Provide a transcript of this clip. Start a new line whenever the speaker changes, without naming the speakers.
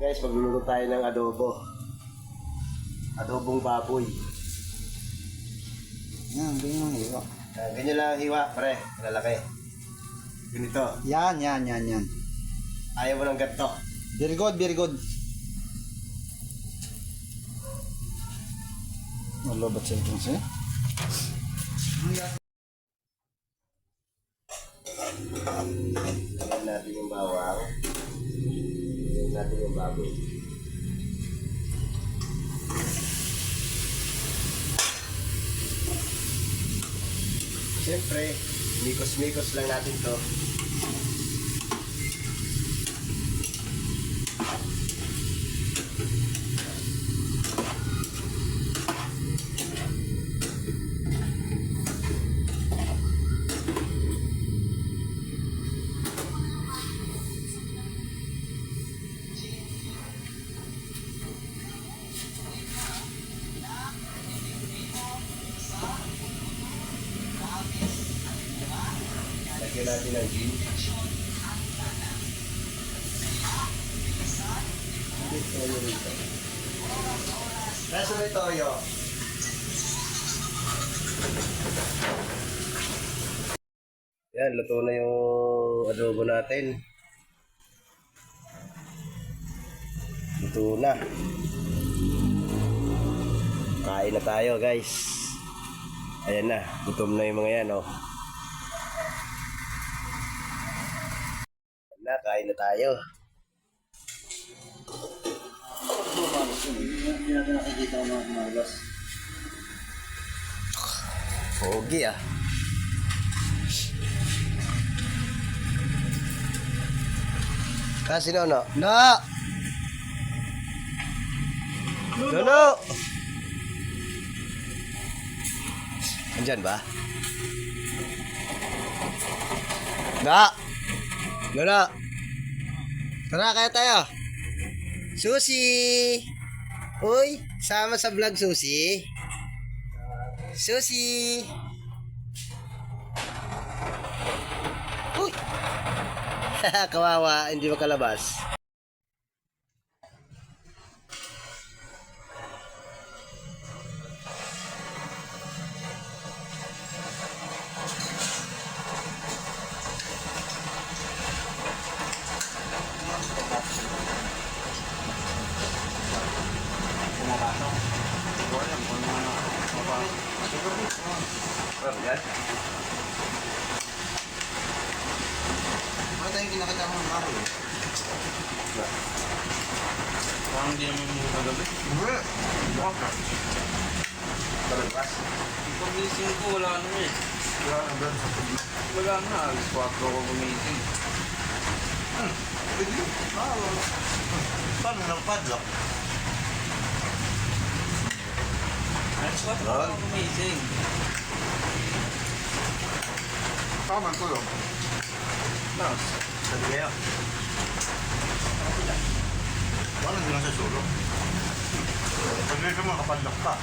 Guys, magluluto tayo ng adobo. Adobong baboy.
Yan, ganyan ang hiwa.
Ganyan lang ang hiwa, pre. Malalaki. Ganito.
Yan.
Ayaw mo ng ganito.
Very good, very good. Malobat sa ito siya.
Lagyan natin yung bawang. Lagyan natin yung baboy. Siyempre, mikos-mikos lang natin to. Lagyan natin ng gin. Kaso may toyo. Yan, luto na yung adobo natin. Luto na. Kain na tayo, guys. Ayan na, gutom na yung mga yan, oh. Na, kain na tayo.
Hindi natin nakikita ang mga malas.
Pogi ah. Kasi no.
Na!
Nono! Andyan ba? Na! Nono! Tara, kaya tayo. Susi! Uy, sama sa vlog, Susi. Susi! Uy! Kawawa, hindi makalabas.
Ano tayong kinakita mo ng baboy?
Parang hindi naman mo kagabi.
Palabas.
Pag-gising ko, wala na eh. Wala na, alas 4 ako gumising.
Pwede yun. Paano ng padlock?
Alas 4 ako gumising.
Tama ko yun.
Mouse.
Sabi kayo. Paano hindi lang sa sulong? Pag-gising mo, nakapadlock pa.